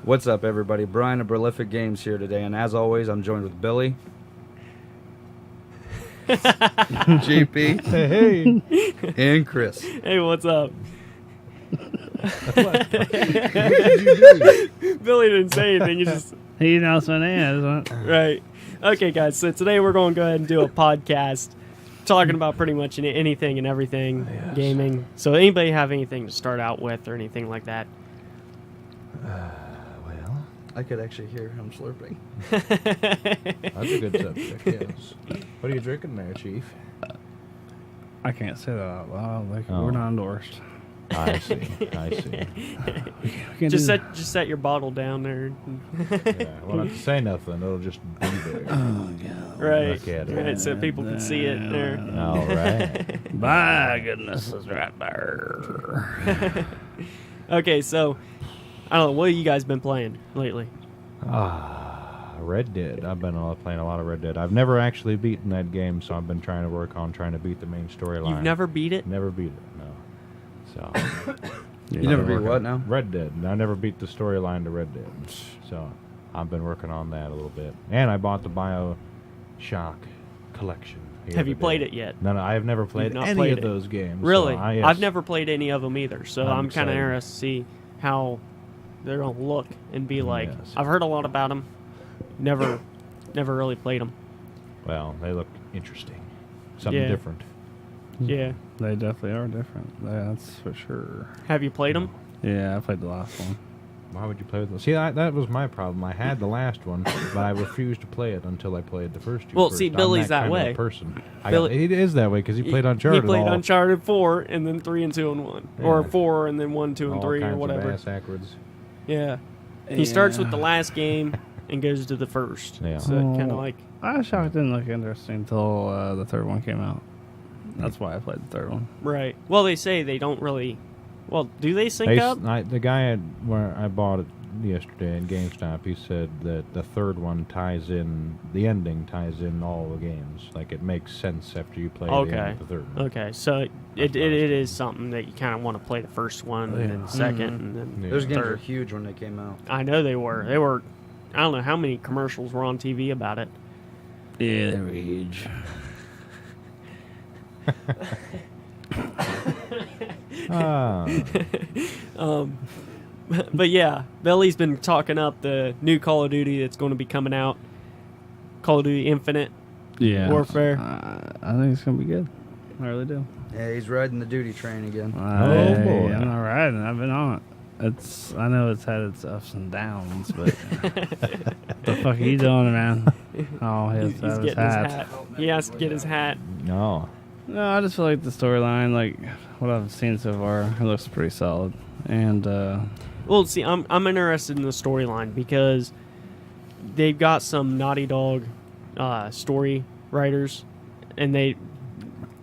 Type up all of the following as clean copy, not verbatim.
What's up, everybody? Brian of BrolificGames here today, and as always, I'm joined with Billy, JP, Hey. and Chris. Hey, what's up? What did you do? Billy didn't say anything. You just He knows my name, isn't it? right. Okay, guys. So today we're going to go ahead and do a podcast talking about pretty much anything and everything gaming. So anybody have anything to start out with or anything like that? Well, I could actually hear him slurping. that's a good subject, yes. What are you drinking there, Chief? I can't say that out loud. Like, Oh. we're not endorsed. I see, I see. We can't Just do set your bottle down there. Yeah, well, not to say nothing, it'll just be there. Oh, God. Right. Look at it. Right. So people can see it there. All right. My goodness is right there. Okay. So I don't know. What have you guys been playing lately? Red Dead. I've been playing a lot of Red Dead. I've never actually beaten that game, so I've been trying to work on trying to beat the main storyline. You've never beat it? Never beat it, no. So You never beat what now? Red Dead. I never beat the storyline to Red Dead. So I've been working on that a little bit. And I bought the BioShock collection. Have you played it yet? No, I have never played not any played of it. those games. Really? So yes. I've never played any of them either, so I'm I'm kind of excited. interested to see how they're gonna look and be like. Yes. I've heard a lot about them. Never really played them. Well, they look interesting. Something Yeah. different. Yeah. They definitely are different. That's for sure. Have you played them? Yeah, I played the last one. Why would you play with them? See, that was my problem. I had the last one, but I refused to play it until I played the first two. Well, first. see, I'm Billy's that kind of way. a person. Billy- It is that way because he played Uncharted. He played all, Uncharted 4 and then 3 and 2 and 1, or Yeah. 4 and then 1, 2 and all 3 kinds or whatever. of ass backwards. Yeah. He starts with the Yeah. last game and goes to the first. Yeah. So kind of Oh. like. BioShock didn't look interesting until the third one came out. That's why I played the third one. Right. Well, they say they don't really. Well, do they sync up? The guy where I bought it yesterday in GameStop, he said that the third one ties in, the ending ties in all the games. Like, it makes sense after you play the Okay. end of the third one. Okay, so it is something that you kind of want to play the first one and then Yeah. second Mhm. and then Yeah. Those games were third. huge when they came out. I know they were. They were. I don't know how many commercials were on TV about it. Yeah, they were huge. Ah, But yeah, Billy's been talking up the new Call of Duty that's going to be coming out. Call of Duty Infinite. Yeah. Warfare. I think it's going to be good. I really do. Yeah, he's riding the duty train again. boy. I'm not riding. I've been on it. I know it's had its ups and downs, but the fuck are you doing, man? Oh, He's his getting his hat. He has to get his hat. no. No, I just feel like the storyline, like what I've seen so far, it looks pretty solid. And Well, see, I'm interested in the storyline because they've got some Naughty Dog story writers, and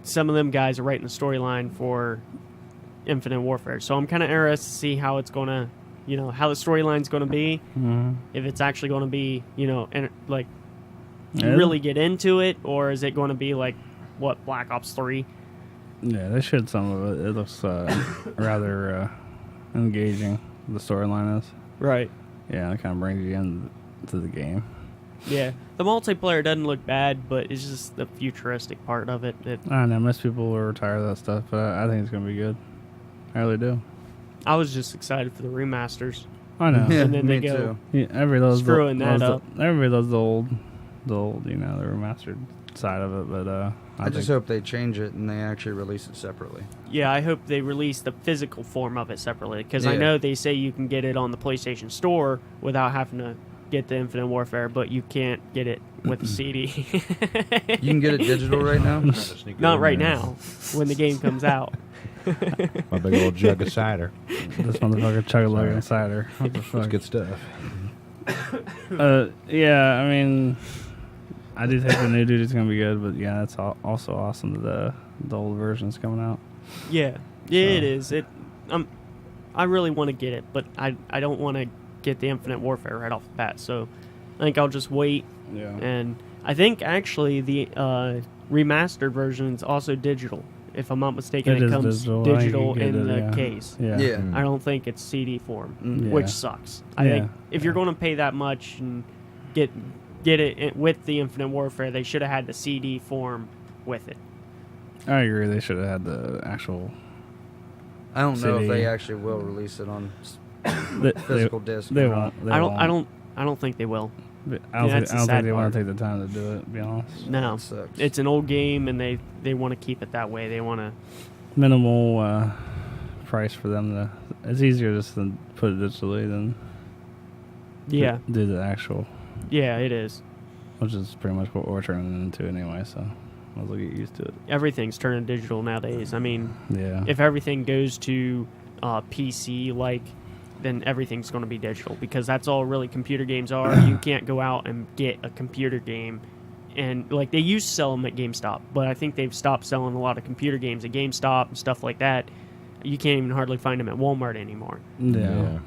some of them guys are writing the storyline for Infinite Warfare. So I'm kind of interested to see how it's gonna, how the storyline's gonna be. If it's actually gonna be, like you Yeah. really get into it, or is it gonna be like what Black Ops 3? yeah, they showed some of it. It looks rather engaging. The storyline is. Right. Yeah, it kind of brings you into the game. Yeah. The multiplayer doesn't look bad, but it's just the futuristic part of it that I don't know. Most people are tired of that stuff, but I think it's gonna be good. I really do. I was just excited for the remasters. I know. Yeah, And then they me go- too. Yeah, everybody loves Screwing that loves up. Everybody loves the old, the remastered side of it. But I just hope they change it and they actually release it separately. Yeah, I hope they release the physical form of it separately, because I Yeah. know they say you can get it on the PlayStation Store without having to get the Infinite Warfare, but you can't get it with the CD. You can get it digital right now? Not right now, when the game comes out. My big old jug of cider. this motherfucker chug like a cider. What the It's fuck? good stuff. Yeah, I mean, I do think the new dude is gonna be good, but yeah, it's also awesome that the old version's coming out. Yeah, it is. I really want to get it, but I don't want to get the Infinite Warfare right off the bat, so I think I'll just wait. Yeah. And I think actually the remastered version is also digital If I'm not mistaken, It it is comes digital. digital I can in get the it, case. Yeah. Yeah. Mm. I don't think it's CD form, Mm. which Yeah. sucks. I Yeah. think if you're going to pay that much and get it with the Infinite Warfare, they should have had the CD form with it. I agree. They should have had the actual. I don't know if CD. they actually will release it on They, physical disc. They or not. won't. They I won't. don't think they will. I don't, Yeah, think, that's I the don't sad think they want part. to take the time to do it. To be honest. No, That sucks. it's an old game, and they want to keep it that way. They want to. Minimal price for them to. It's easier just to put it digitally than Yeah, do the actual, yeah, it is. which is pretty much what we're turning into anyway. So might as well get used to it. Everything's turning digital nowadays. I mean, Yeah. if everything goes to PC, then everything's going to be digital because that's all really computer games are. You can't go out and get a computer game. And like they used to sell them at GameStop, but I think they've stopped selling a lot of computer games at GameStop and stuff like that. You can't even hardly find them at Walmart anymore. Yeah.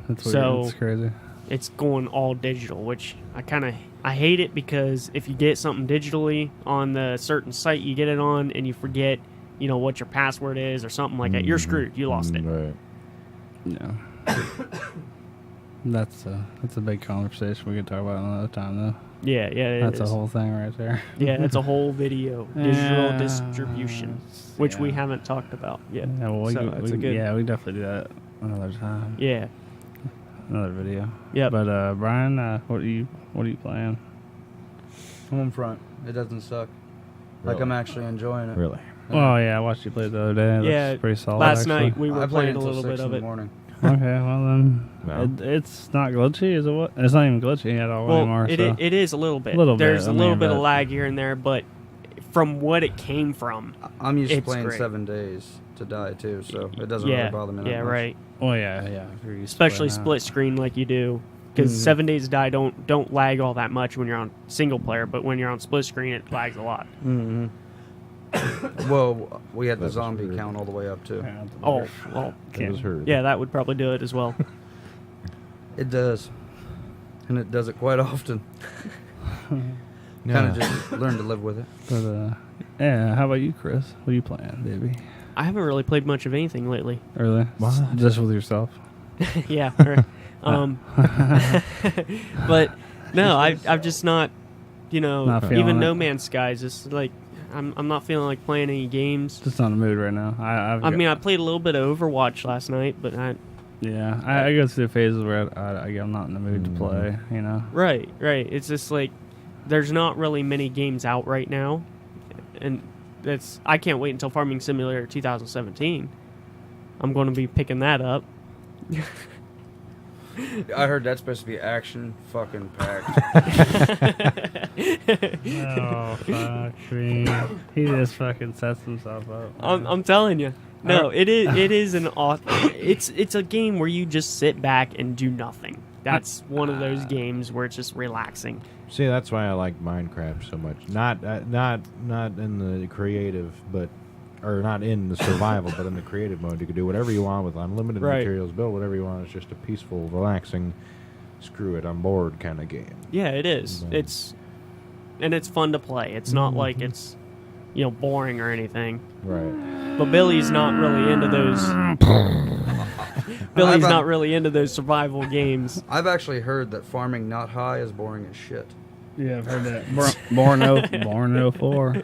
That's weird. So- It's crazy. It's going all digital, which I hate it because if you get something digitally on the certain site you get it on and you forget, what your password is or something like that, you're screwed. You lost it. Right. Yeah. That's a big conversation we could talk about another time though. Yeah, it That's is. a whole thing right there. Yeah, it's a whole video digital Yeah. distribution, which we Yeah. haven't talked about yet. Yeah, well, So it's a good- we definitely do that another time. Yeah. Another video. Yep. But Brian, what are you playing? Home front. It doesn't suck. Like Really? I'm actually enjoying it. Really? Oh yeah, I watched you play the other day. That's Yeah, pretty solid. Last actually. night we were I played playing a until little 6 bit in of the it. morning. Okay, well then, No. it's not glitchy, is it? What? It's not even glitchy at all Well, anymore. it, so. it is a little bit. Little bit, There's I a little mean, bit of but- lag here and there, but from what it came from, I'm used to It's playing great. 7 days to die too, so it doesn't yeah, really bother me that yeah, much. right. Oh yeah. If you're used to Especially playing split screen like you do, because Mhm. 7 Days to Die don't lag all that much when you're on single player, but when you're on split screen, it lags a lot. Mm-hmm. Well, we had the That was zombie weird. count all the way up too. that. Oh, well, It was heard. yeah, that would probably do it as well. It does, and it does it quite often. Kind Yeah. of just learn to live with it. But yeah. How about you, Chris? What are you playing, baby? I haven't really played much of anything lately. Really? What? Just with yourself? Yeah. But no, I've just not, Not feeling even it. No Man's Sky is just like I'm not feeling like playing any games. Just not in the mood right now. I mean, I played a little bit of Overwatch last night, but I go through phases where I'm not in the mood to play. right. It's just like there's not really many games out right now, and I can't wait until Farming Simulator 2017. I'm going to be picking that up. I heard that's supposed to be action fucking packed. Oh fuck me! He just fucking sets himself up. I'm telling you. No, it is an it's a game where you just sit back and do nothing. That's one of those games where it's just relaxing. See, that's why I like Minecraft so much. Not in the creative, or not in the survival, but in the creative mode. You can do whatever you want with unlimited Right. materials, build whatever you want. It's just a peaceful, relaxing, screw it, I'm bored kind of game. Yeah, it is. It's fun to play. It's not like it's boring or anything. Right. But Billy's not really into those. Billy's I've- not really into those survival games. I've actually heard that farming not high is boring as shit. Yeah, I've heard that. Born in 04.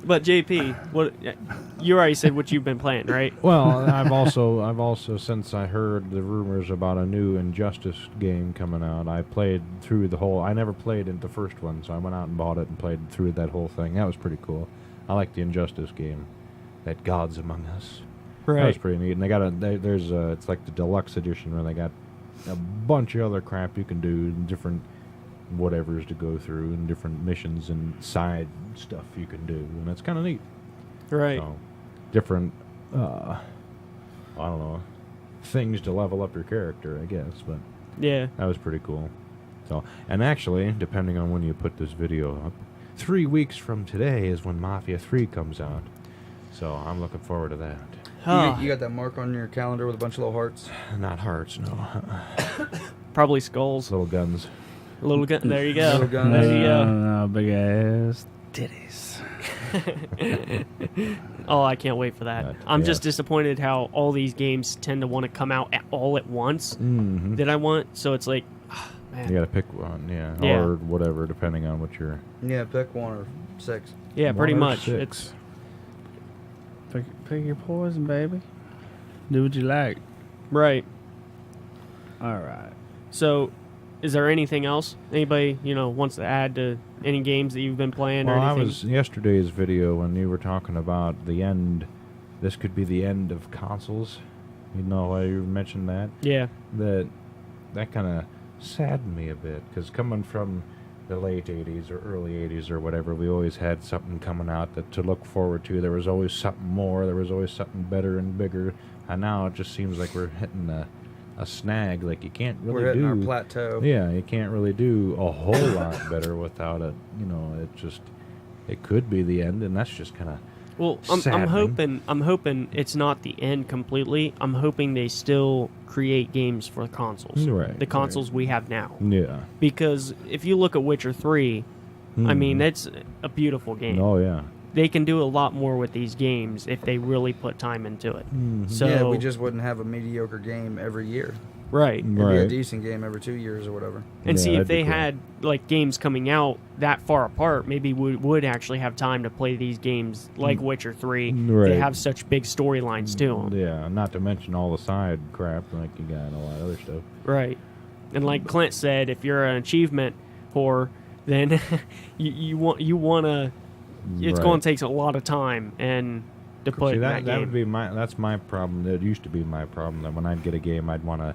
But JP, what you already said what you've been playing, right? Well, I've also since I heard the rumors about a new Injustice game coming out, I played through the whole. I never played in the first one, so I went out and bought it and played through that whole thing. That was pretty cool. I like the Injustice game, that Gods Among Us. That was Right. pretty neat. And they got it's like the deluxe edition where they got a bunch of other crap you can do, and different whatevers to go through, and different missions and side stuff you can do, and it's kind of neat. Right. So, different, I don't know, things to level up your character, I guess, but Yeah. that was pretty cool. So, and actually, depending on when you put this video up, 3 weeks from today is when Mafia 3 comes out. So, I'm looking forward to that. You got that mark on your calendar with a bunch of little hearts? Not hearts, no. Probably skulls. Little guns. Little gun. There you go. Little guns. There you go. No, big ass titties. Oh, I can't wait for that. That- I'm just yes. disappointed how all these games tend to want to come out all at once Mm-hmm. that I want. So it's like, man. You gotta pick one, yeah, Yeah. or whatever, depending on what you're. Yeah, pick 1 or 6. Yeah, pretty One or much. 6. It's Pick your poison, baby. Do what you like. right. All right. So, is there anything else anybody wants to add to any games that you've been playing or Well, I anything? was yesterday's video when you were talking about the end. This could be the end of consoles. You know why you mentioned that? Yeah. That kind of saddened me a bit, because coming from the late 80s or early 80s or whatever, we always had something coming out that to look forward to. There was always something more. There was always something better and bigger. And now it just seems like we're hitting a snag. Like you can't really We're hitting do our plateau. Yeah, you can't really do a whole lot better without it. It could be the end, and that's just kind of Well, I'm saddening. hoping it's not the end completely. I'm hoping they still create games for the consoles. Right, The consoles we have now. yeah. Because if you look at Witcher 3, I mean, Mhm. that's a beautiful game. Oh yeah. They can do a lot more with these games if they really put time into it. So yeah, we just wouldn't have a mediocre game every year. right. It'd be a Right. decent game every 2 years or whatever. And Yeah, see, if that'd be they cool. had like games coming out that far apart, maybe we would actually have time to play these games like Witcher 3. They Right. have such big storylines to them. Yeah, not to mention all the side crap like you got and a lot of other stuff. Right. And like Clint said, if you're an achievement whore, then you want to. It's Right. going to take a lot of time and to put See, in that that would game. be that's my problem. That used to be my problem. That when I'd get a game, I'd want to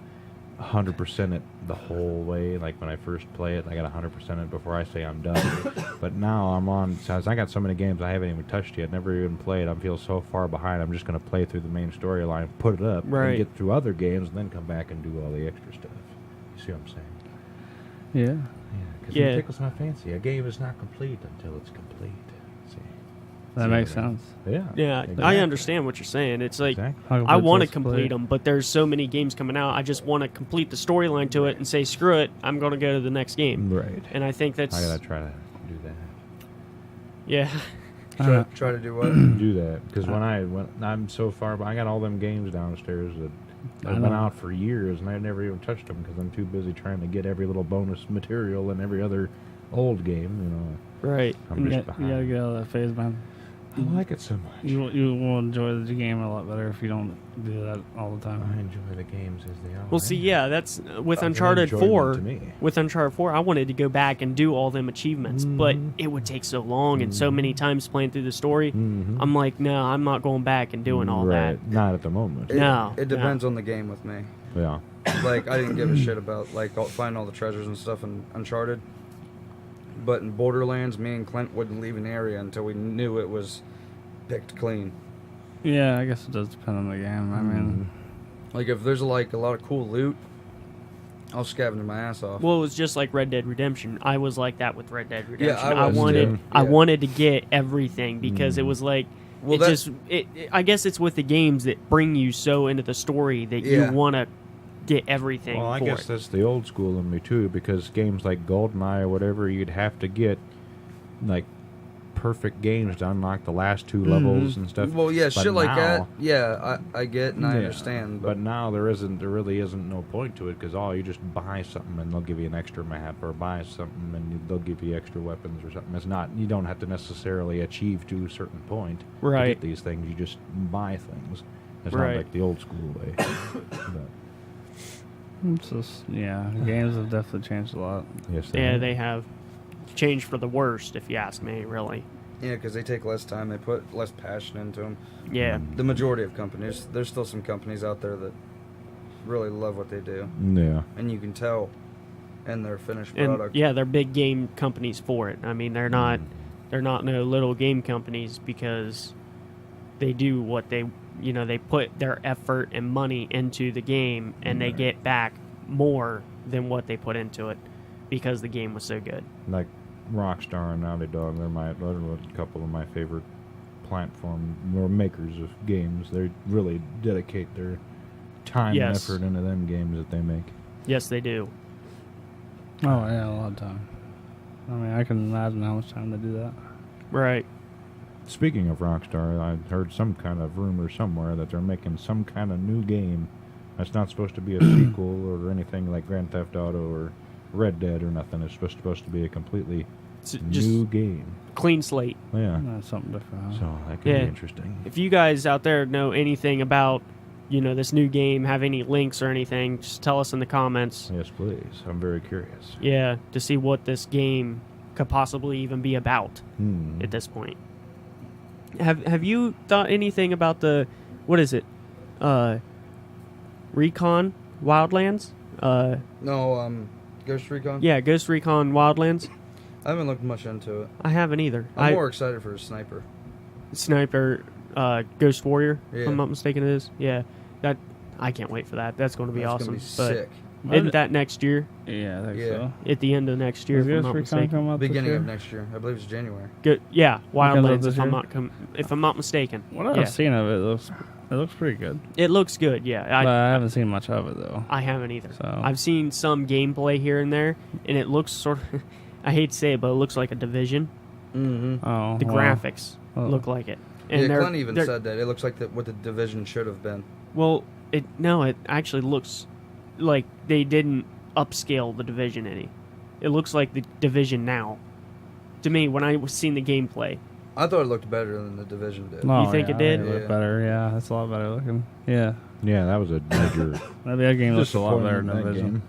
100% it the whole way. Like when I first play it, I got 100% it before I say I'm done. But now I'm on. Since I got so many games I haven't even touched yet, never even played. I feel so far behind. I'm just going to play through the main storyline, put it up, Right. and get through other games, and then come back and do all the extra stuff. You see what I'm saying? Yeah. Yeah, because Yeah. it tickles my fancy. A game is not complete until it's complete. See? That See makes what I mean? sense. Yeah. Yeah, exactly. I understand what you're saying. It's like Exactly. I want to complete them, but there's so many games coming out. I just want to complete the storyline to it and say, screw it, I'm going to go to the next game. Right. And I think that's I gotta try to do that. yeah, Try to do what? Do that because when I'm so far, I got all them games downstairs that I have been know. out for years, and I've never even touched them because I'm too busy trying to get every little bonus material and every other old game. right. I'm You just gotta get behind. out of that phase, man. I like it so much. You will enjoy the game a lot better if you don't do that all the I time. enjoy the games as they are. Well, see, yeah, that's with That's an Uncharted enjoyment 4. to me. With Uncharted 4, I wanted to go back and do all them achievements, but it would take so long and so many times playing through the story. Mhm. I'm like, no, I'm not going back and doing all right. Not at the moment. No, It depends on the game with me. Yeah. Like, I didn't give a shit about, like, finding all the treasures and stuff in Uncharted. But in Borderlands, me and Clint wouldn't leave an area until we knew it was picked clean. Yeah, I guess it does depend on the game. I mean, Like, if there's, like, a lot of cool loot, I'll scavenge my ass off. that. Well, it was just like Red Dead Redemption. I was like that with Red Dead Redemption. I was wanted, too. I Yeah. wanted to get everything because it was like, Well, I guess it's with the games that bring you so into the story that Yeah. you want to get everything Well, I for guess it. that's the old school in me too, because games like GoldenEye or whatever, you'd have to get like perfect games to unlock the last two levels and stuff. Well, yeah, But shit like that. now- Yeah, I get and I Yeah, understand. But now there really isn't no point to it because you just buy something and they'll give you an extra map, or buy something and they'll give you extra weapons or something. It's not, you don't have to necessarily achieve to a certain point to Right. get these things. You just buy things. It's Right. not like the old school way. But, it's just, yeah, games have definitely changed a lot. yes, Yeah, have. they have changed for the worst, if you ask me, really. yeah, because they take less time, they put less passion into them. Yeah. The majority of companies, there's still some companies out there that really love what they do, Yeah. and you can tell in their finished And product. yeah, they're big game companies for it. I mean, they're not no little game companies because they do what they they put their effort and money into the game and they get back more than what they put into it because the game was so good. Like Rockstar and Naughty Dog, they're a couple of my favorite platform or makers of games. They really dedicate their time Yes. and effort into them games that they make. Yes, they do. Oh, yeah, a lot of time. I mean, I can imagine how much time they do that. Right. Speaking of Rockstar, I heard some kind of rumor somewhere that they're making some kind of new game that's not supposed to be a sequel or anything like Grand Theft Auto or Red Dead or nothing. It's supposed to be a completely Just new game. clean slate. Yeah. That's something different. Huh? So that could Yeah. be interesting. If you guys out there know anything about, this new game, have any links or anything, just tell us in the comments. Yes, please. I'm very curious. Yeah, to see what this game could possibly even be about at this point. Have you thought anything about what is it? Recon Wildlands? No, Ghost Recon. Yeah, Ghost Recon Wildlands. I haven't looked much into it. I haven't either. I'm more excited for a sniper. Sniper, Ghost Warrior, if Yeah. I'm not mistaken it is. Yeah, I can't wait for that. That's going to be That's awesome. gonna be But sick. isn't that next year? Yeah, I think Yeah. so. At the end of next year, Is if I'm Ghost not Recon mistaken. come out this Beginning year? of next year. I believe it's January. Yeah, Wildlands. this If I'm year? not if I'm not mistaken. What I've Yeah. seen of it looks pretty good. It looks good. Yeah, But I haven't seen much of it though. I haven't either. So I've seen some gameplay here and there, and it looks sort of. I hate to say it, but it looks like a Division. Mm-hmm. oh, The well, graphics well. look like it. And Yeah, they're- Clint even they're- said that. It looks like what the Division should have been. Well, it actually looks like they didn't upscale the Division any. It looks like the Division now. To me, when I was seeing the gameplay, I thought it looked better than the Division did. Oh, You think yeah, it did? It looked Yeah. better. Yeah, it's a lot better looking. Yeah, Yeah, that was a major maybe that game looks a lot better than disappointment, that Division. game.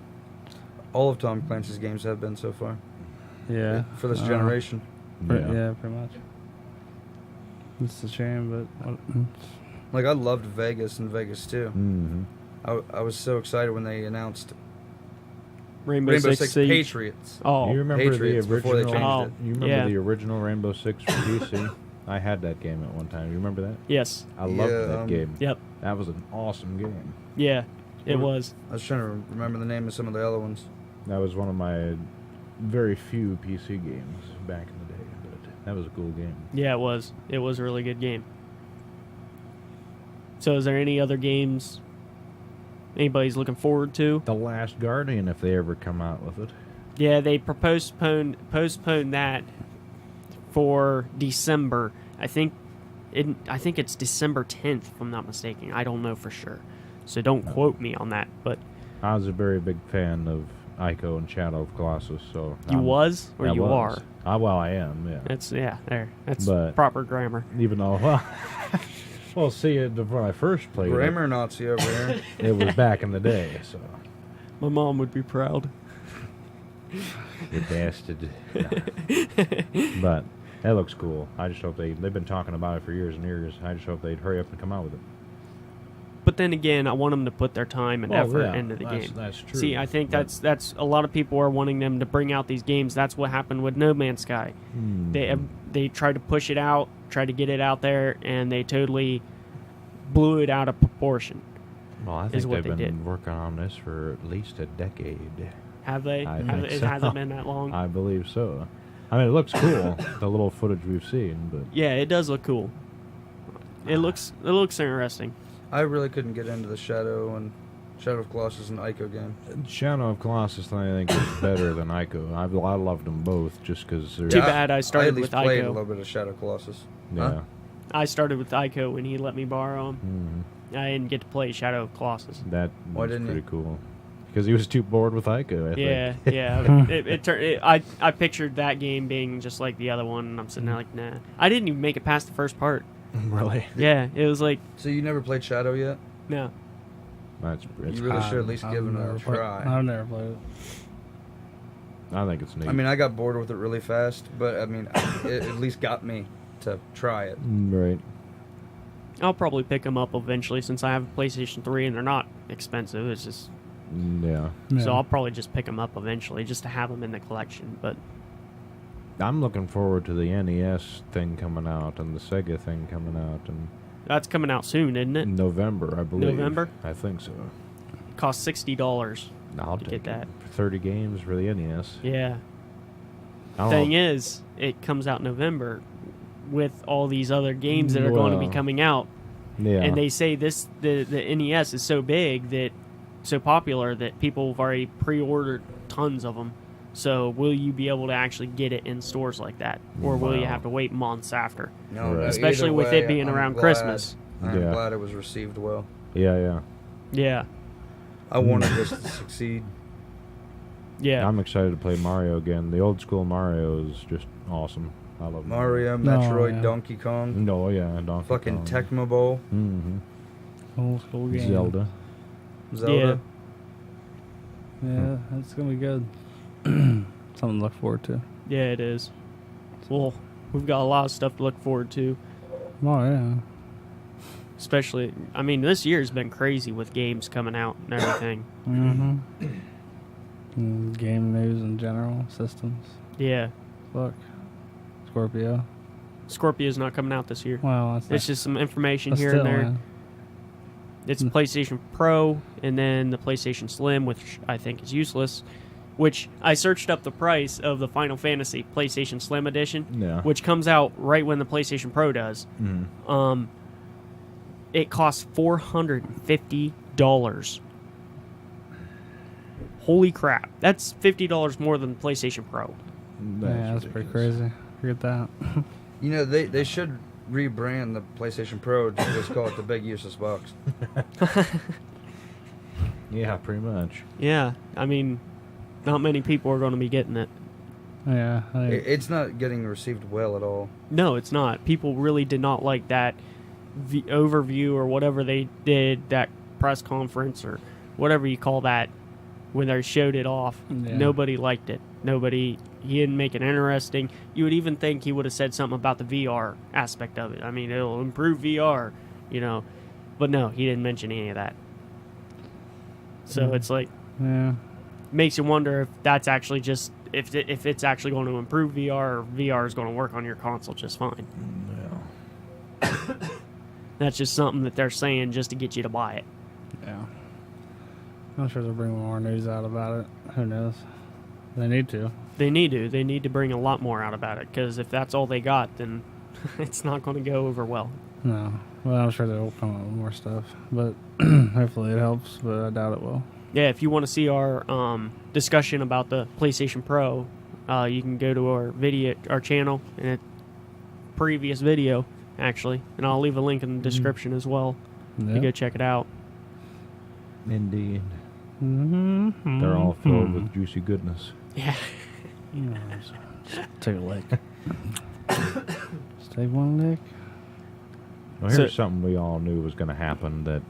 All of Tom Clancy's games have been so far. Yeah, For this Uh, generation. Yeah, pretty much. It's a shame, but Like, I loved Vegas and Vegas 2. Mm-hmm. I was so excited when they announced Rainbow, Rainbow Six Six Siege. Patriots. Oh, You remember Patriots the before they original? changed Oh, You remember yeah. the original Rainbow Six for PC? I had that game at one time. You remember that? yes. I loved Yeah, that game. Yep. That was an awesome game. Yeah, it What- was. I was trying to remember the name of some of the other ones. That was one of my very few PC games back in the day, but that was a cool game. Yeah, it was. It was a really good game. So, is there any other games anybody's looking forward to? The Last Guardian, if they ever come out with it. Yeah, they postponed that for December. I think it's December 10th, if I'm not mistaken. I don't know for sure, so don't quote me on that. But I was a very big fan of Ico and Shadow of Colossus, so you was or I you was. are? Well, I am. Yeah. That's there. That's But- proper grammar. Even though, well, see, when I first played Grammar Nazi over here. it was back in the day, so My mom would be proud. you bastard. No. But that looks cool. I just hope they've been talking about it for years and years. I just hope they'd hurry up and come out with it. But then again, I want them to put their time and effort yeah, into the that's- game. that's true. See, I think But- that's a lot of people are wanting them to bring out these games. That's what happened with No Man's Sky. They tried to push it out, tried to get it out there, and they totally blew it out of proportion. Well, I is think what they've they been did. working on this for at least a decade. Have they? I think It so. hasn't been that long. I believe so. I mean, it looks cool, the little footage we've seen, but Yeah, it does look cool. It looks interesting. I really couldn't get into the Shadow of Colossus and Ico game. Shadow of Colossus, I think, is better than Ico. I loved them both just because they're... Too bad I started at least with played Ico. a little bit of Shadow of Colossus. Yeah. Huh? I started with Ico when he let me borrow him. Mhm. I didn't get to play Shadow of Colossus. That Why was didn't pretty you? cool. Because he was too bored with Ico, I Yeah, think. yeah. I pictured that game being just like the other one, and I'm sitting there like, nah. I didn't even make it past the first part. Really? Yeah, it was like, So you never played Shadow yet? no. It's You really should at least give it a try. I've never played it. I think it's neat. I mean, I got bored with it really fast, but I mean, it at least got me to try it. Right. I'll probably pick them up eventually since I have a PlayStation 3 and they're not expensive. It's just Yeah. so I'll probably just pick them up eventually just to have them in the collection. But I'm looking forward to the NES thing coming out and the Sega thing coming out in that's coming out soon, isn't it? November, I believe. November? I think so. It costs $60. I'll To take get that. it. 30 games for the NES. Yeah. I don't Thing know. is, it comes out November with all these other games that are going to be Well, coming out. Yeah. And they say the NES is so big that so popular that people have already pre-ordered tons of them. So will you be able to actually get it in stores like that, or will you Wow. have to wait months after? No, Right. Especially either with way, it being I'm around glad- Christmas. I'm Yeah. glad it was received well. Yeah. Yeah, I wanted this to succeed. yeah. I'm excited to play Mario again. The old school Mario is just awesome. I love Mario, No, Metroid, yeah. Donkey Kong, No, yeah, Donkey fucking Kong. Tecmo Bowl, Mm-hmm. Old school game. Zelda. Zelda. Yeah, that's gonna be good. Something to look forward to. Yeah, it is. Well, we've got a lot of stuff to look forward to. Oh yeah. Especially, I mean, this year's been crazy with games coming out and everything. Game news in general, systems. Yeah. Look, Scorpio. Scorpio's not coming out this year. Well, that's It's just some information but here still, and there. man. It's PlayStation Pro and then the PlayStation Slim, which I think is useless. Which I searched up the price of the Final Fantasy PlayStation Slim edition, Yeah. which comes out right when the PlayStation Pro does. Mm. It costs $450. Holy crap! That's $50 more than PlayStation Pro. Yeah, that's pretty crazy. Forget that. You know, they should rebrand the PlayStation Pro to just call it the big useless box. Yeah, pretty much. Yeah, I mean, not many people are going to be getting it. Yeah, I think It's not getting received well at all. No, it's not. People really did not like that the overview or whatever they did, that press conference or whatever you call that, when they showed it off. Yeah. Nobody liked it. He didn't make it interesting. You would even think he would have said something about the VR aspect of it. I mean, it'll improve VR, but no, he didn't mention any of that. So it's like, yeah. makes you wonder if that's actually just, if it's actually going to improve VR, or VR is going to work on your console just fine. Yeah. That's just something that they're saying just to get you to buy it. Yeah. I'm sure they'll bring more news out about it. Who knows? They need to. They need to. They need to bring a lot more out about it, because if that's all they got, then it's not going to go over well. No. Well, I'm sure they'll come up with more stuff. But hopefully it helps, but I doubt it will. Yeah, if you want to see our discussion about the PlayStation Pro, you can go to our channel and a previous video, actually, and I'll leave a link in the description as well. Yeah. You go check it out. Indeed. Mm-hmm. They're all filled with juicy goodness. Yeah. Just take a lick. Just take one lick. Well, here's something we all knew was going to happen, that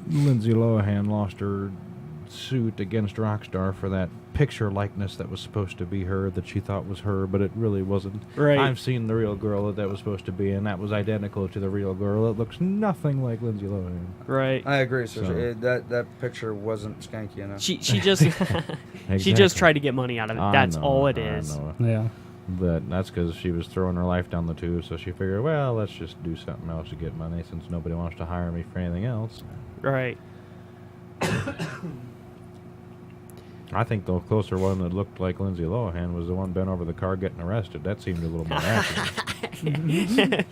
Lindsay Lohan lost her suit against Rockstar for that picture likeness that was supposed to be her, that she thought was her, but it really wasn't. Right. I've seen the real girl that was supposed to be, and that was identical to the real girl. It looks nothing like Lindsay Lohan. Right. I agree, sir. So- that picture wasn't skanky enough. She just she just tried to get money out of it. That's all it is. I know. Yeah. But that's because she was throwing her life down the tube, so she figured, well, let's just do something else to get money since nobody wants to hire me for anything else. Right. I think the closer one that looked like Lindsay Lohan was the one bent over the car getting arrested. That seemed a little more accurate.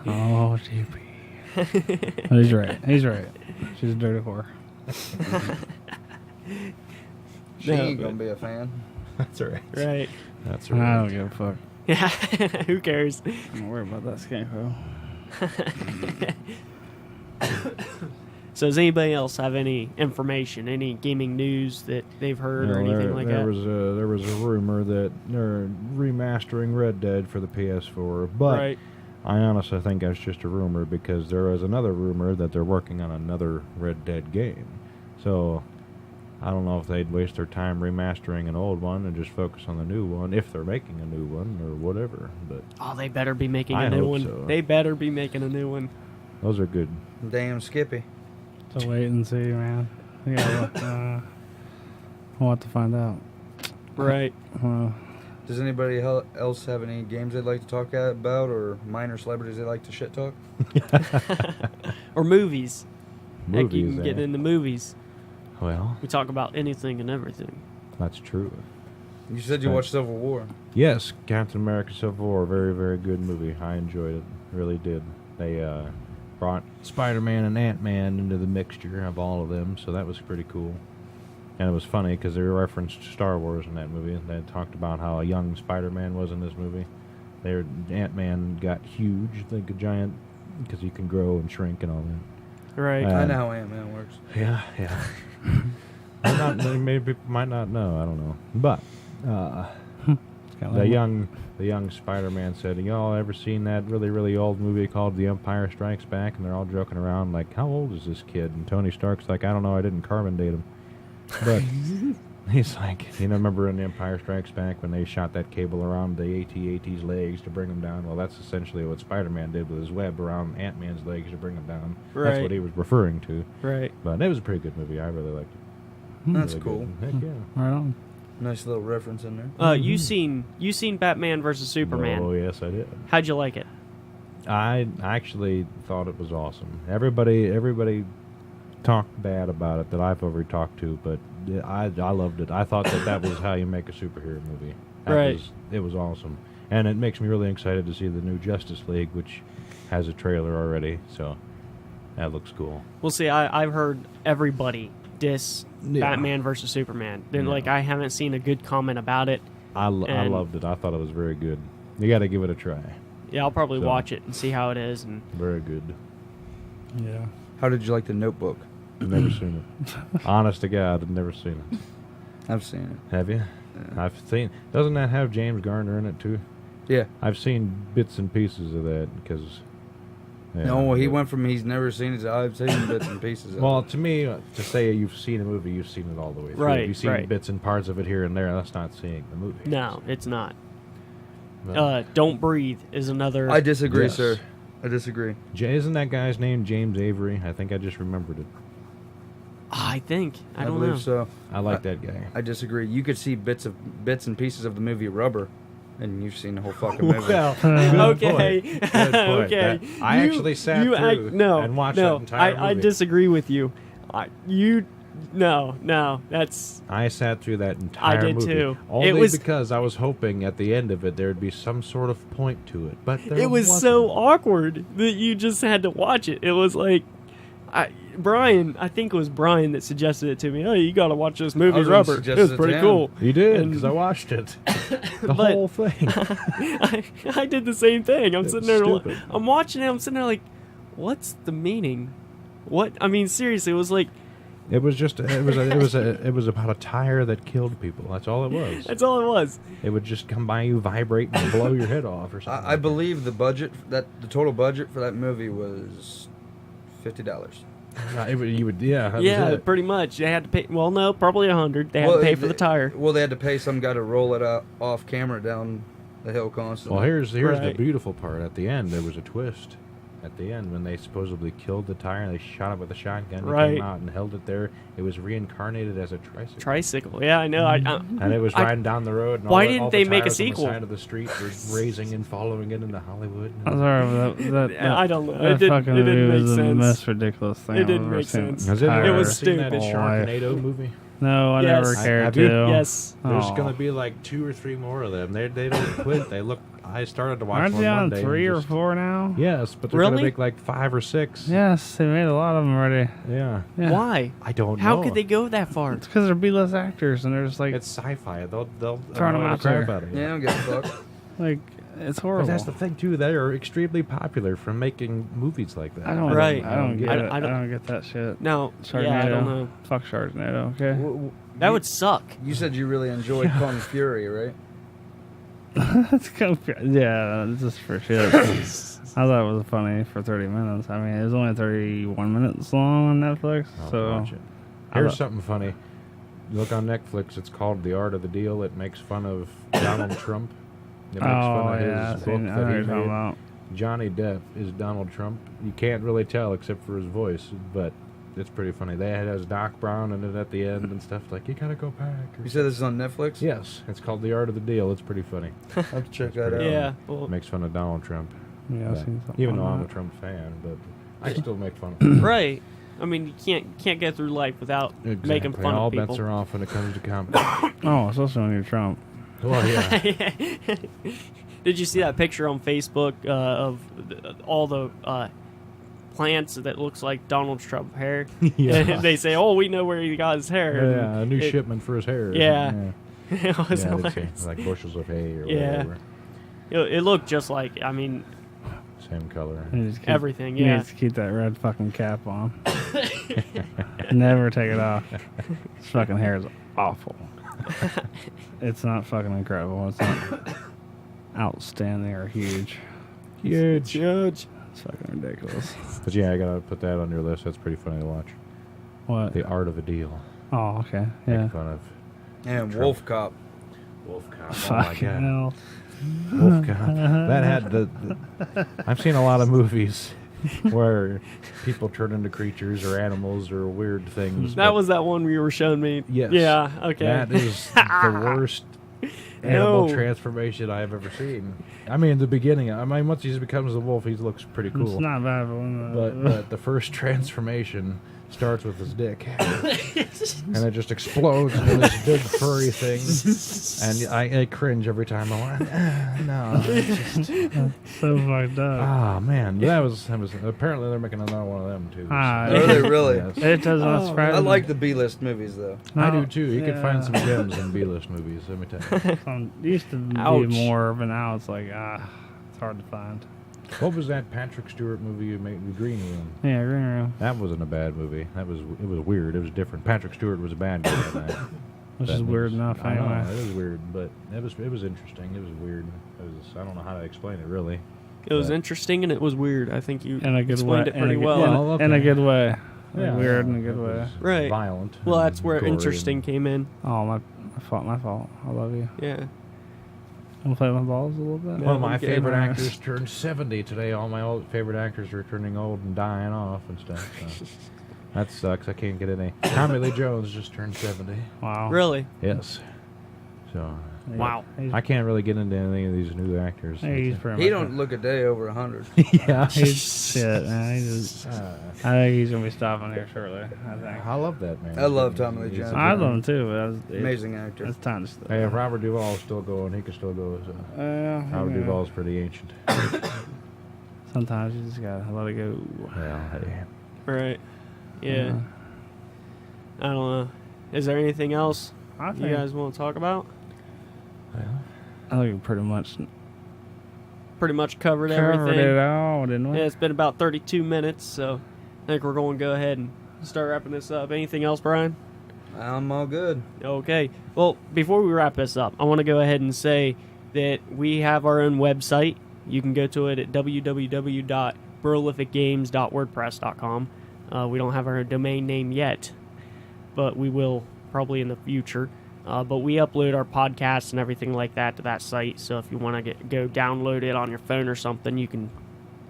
Oh, GP. He's right. He's right. She's a dirty whore. She ain't gonna be a fan. That's right. Right. That's I right. don't give a fuck. Yeah. Who cares? Don't worry about that scarecrow. So does anybody else have any information, any gaming news that they've heard or anything like there that? there was a rumor that they're remastering Red Dead for the PS4, but Right. I honestly think that's just a rumor, because there is another rumor that they're working on another Red Dead game. So I don't know if they'd waste their time remastering an old one and just focus on the new one, if they're making a new one or whatever. But Oh, they better be making I a new hope one. so. They better be making a new one. those are good. Damn Skippy. So wait and see, man. Yeah, we'll have to find out. Right. Does anybody else have any games they'd like to talk about, or minor celebrities they like to shit talk? Or movies. Heck, you Movies, can get eh? into movies. Well, We talk about anything and everything. that's true. You said you Right. watched Civil War. Yes, Captain America Civil War, very, very good movie. I enjoyed it, really did. They brought Spider-Man and Ant-Man into the mixture of all of them, so that was pretty cool. And it was funny because they referenced Star Wars in that movie. They talked about how a young Spider-Man was in this movie. Ant-Man got huge, like a giant, because he can grow and shrink and all that. Right. I know how Ant-Man works. Yeah. Maybe people might not know. I don't know. But the young Spider-Man said, "Y'all ever seen that really, really old movie called The Empire Strikes Back?" And they're all joking around like, "How old is this kid?" And Tony Stark's like, "I don't know. I didn't carbon date him." But he's like, remember in The Empire Strikes Back when they shot that cable around the AT-AT's legs to bring him down? Well, that's essentially what Spider-Man did with his web around Ant-Man's legs to bring him down. Right. That's what he was referring to. Right. But it was a pretty good movie. I really liked it. That's Really cool. good. Heck yeah. Right on. Nice little reference in there. You seen Batman versus Superman? Oh, yes, I did. How'd you like it? I actually thought it was awesome. Everybody talked bad about it that I've ever talked to, but I loved it. I thought that was how you make a superhero movie. Right. It was awesome. And it makes me really excited to see the new Justice League, which has a trailer already, so that looks cool. Well, see, I've heard everybody diss Batman versus Superman. Then, Yeah. I haven't seen a good comment about it. I And- loved it. I thought it was very good. You got to give it a try. Yeah, I'll probably So- watch it and see how it is. And Very good. Yeah. How did you like The Notebook? Never seen it. Honest to God, I've never seen it. I've seen it. Have you? Yeah. I've seen. Doesn't that have James Garner in it too? Yeah. I've seen bits and pieces of that because. No, he went from he's never seen it to I've seen bits and pieces of Well, it. to me, to say you've seen a movie, you've seen it all the way through. Right, You've seen right. bits and parts of it here and there. That's not seeing the movie. no, it's not. No. Don't Breathe is another. I disagree, Yes. sir. I disagree. Isn't that guy's name James Avery? I think I just remembered it. I think. I don't believe know. so. I like that guy. I disagree. You could see bits and pieces of the movie Rubber, and you've seen the whole fucking movie. Well, Okay. Good point. Okay. I actually sat through and watched that entire movie. I disagree with you. No, that's. I sat through that entire did movie. too. Only It was- because I was hoping at the end of it there'd be some sort of point to it. But there It was wasn't. so awkward that you just had to watch it. It was like, Brian, I think it was Brian that suggested it to me. Oh, you got to watch this movie, I was gonna Rubber. It suggest was it to pretty him. cool. You did, And- because I watched it. The But- whole thing. I did the same thing. I'm It's sitting there, stupid. I'm watching it. I'm sitting there like, what's the meaning? What? I mean, seriously, it was like, It was just it was about a tire that killed people. That's all it was. that's all it was. It would just come by you, vibrate, and blow your head off or something. I believe the total budget for that movie was $50. You would, yeah. That Yeah, was it. pretty much. They had to pay. Well, no, probably 100. They had to pay for the tire. Well, they had to pay some guy to roll it out off camera down the hill constantly. Well, here's the Right. beautiful part. At the end, there was a twist. At the end, when they supposedly killed the tire, and they shot it with a shotgun. It Right. came out and held it there. It was reincarnated as a tricycle. Tricycle. Yeah, I know. And it was I- riding down the road. And Why all the- didn't all the they make a tires on sequel? The side of the street were raising and following it into Hollywood. I'm sorry, but that I don't know. That It didn't- fucking it didn't movie make was the sense. most ridiculous thing It I've didn't ever make seen. sense. Has anyone It ever was seen that stupid. Sharknado movie? No, I Yes. never cared Have you? to. Yes. There's Aw. going to be like 2 or 3 more of them. They don't quit. They look. I started to watch Aren't one they on Monday. and 3 or just- 4 now? Yes, but they're going Really? to make like 5 or 6. Yes, they made a lot of them already. Yeah. Yeah. Why? I don't know. How could they go that far? It's because they're B-list actors, and they're just like, It's sci-fi. They'll Throwing them annoy the out crap there. out of you. Yeah, I don't give a fuck. it's But horrible. that's the thing too. They are extremely popular for making movies like that. I don't. Right. I don't get I it. don't- I don't get that shit. No. Sharknado. Yeah, I don't know. Fuck Sharknado. Okay. That would suck. You said you really enjoyed Kung Fury, right? It's yeah, just for shit. I thought it was funny for 30 minutes. I mean, it was only 31 minutes long on Netflix. I'll so watch it. I Here's lo- something funny. Look on Netflix. It's called The Art of the Deal. It makes fun of Donald Trump. It makes Oh fun of yeah, his I book know what that you're he talking made. about. Johnny Depp is Donald Trump. You can't really tell except for his voice, but it's pretty funny. They has Doc Brown in it at the end and stuff like, you gotta go back. or You said this is on Netflix? Yes, it's called The Art of the Deal. It's pretty funny. I'll have to check that out. Yeah. Well, Makes fun of Donald Trump. Yeah, I've But seen something even though on I'm a that. Trump fan, but I still make fun of him. right. I mean, you can't get through life without making fun All of people. bets are off when it comes to comedy. Oh, especially when you're Trump. Well, yeah. Did you see that picture on Facebook of all the plants that looks like Donald Trump hair. Yeah. And they say, "Oh, we know where he got his hair." Yeah, a new It- shipment for his hair. Yeah. It Yeah, was I did hilarious. see, like bushels of hay or Yeah. whatever. It looked just like, I mean, Same color. You just keep- everything. You Yeah. need to keep that red fucking cap on. Never take it off. This fucking hair is awful. It's not fucking incredible. It's not outstanding or huge. Huge. It's fucking ridiculous. But yeah, I gotta put that on your list. That's pretty funny to watch. What? The Art of a Deal. Oh, okay. Making Yeah. fun of And Trump. Wolf Cop. Wolf Cop. Oh my Fucking god. hell. Wolf Cop. That had the I've seen a lot of movies where people turn into creatures or animals or weird things. That but was that one you were showing me. Yes. Yeah. Okay. That is the worst animal No. transformation I've ever seen. I mean, the beginning. I mean, once he becomes a wolf, he looks pretty It's cool. not bad, But the first transformation starts with his dick, and it just explodes into this big furry thing, and I cringe every time. I want, no, it's just, so fucked up. ah man, that was apparently they're making another one of them too. Ah, Are they really? Yes. It does not Oh, surprise I me. like the B-list movies though. I No, do too. You can find some yeah. gems in B-list movies. Let me tell you. Some used to Ouch. be more, but now it's like, it's hard to find. What was that Patrick Stewart movie you made, The Green Room? Yeah, Green Room, That wasn't a bad movie. It was weird. It was different. Patrick Stewart was a bad guy in that. which That is weird was- enough I know, anyway. it was weird, but it was interesting. It was weird. I don't know how to explain it really. It was But- interesting and it was weird. I think you In a good explained way. it pretty in a, well. good- in a okay. good way. Yeah, Weird in a good it way. was Right. Violent. Well, and that's where gory interesting and- came in. Oh, my fault. My fault. I love you. Yeah. Want to play with my balls a little bit? Yeah. One of my I'm getting favorite nice. actors turned 70 today. All my old favorite actors are turning old and dying off and stuff. So. That sucks. I can't get any. Tommy Lee Jones just turned 70. Wow. Really? Yes. So Yeah. Wow. He's, I can't really get into any of these new actors. he's pretty He much don't look a day over 100. yeah. He's shit, man. I think he's gonna be stopping here shortly. I think. I love that man. I love Tommy Lee He's Jones. a I good love one. him too, but Amazing actor. It's time to stop. Hey, if Robert Duvall's still going, he can still go. So. Robert yeah. Duvall's pretty ancient. Sometimes you just gotta let it go. Well, hey. Right. Yeah. I don't know. Is there anything else I you think guys want to talk about? Well, I think we pretty much Pretty much covered covered everything. it all, didn't we? Yeah, it's been about 32 minutes, so I think we're going to go ahead and start wrapping this up. Anything else, Brian? I'm all good. Okay. Well, before we wrap this up, I want to go ahead and say that we have our own website. You can go to it at www.BrolificGames.wordpress.com. We don't have our domain name yet, but we will probably in the future. But we upload our podcasts and everything like that to that site. So if you want to go download it on your phone or something, you can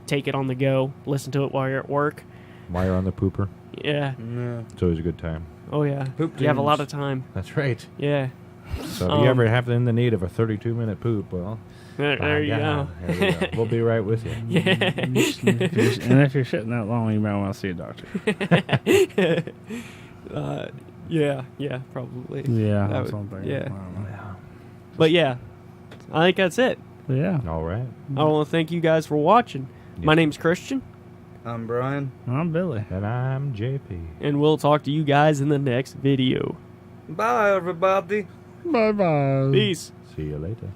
take it on the go, listen to it while you're at work. while you're on the pooper, Yeah. Yeah. it's always a good time. Oh, yeah. Poop You have a lot tunes. of time. That's right. Yeah. So if you ever have in the need of a 32-minute poop, well, There by you go. God, there we go. We'll be right with you. Yeah. And if you're shitting that long, you might want to see a doctor. Yeah, probably. Yeah, That that's would- something. yeah. I don't know. But yeah, I think that's it. But yeah, All right. I want to thank you guys for watching. My Yes. name's Christian, I'm Brian. I'm Billy. And I'm JP. and we'll talk to you guys in the next video. Bye, everybody. Bye bye. Peace. See you later.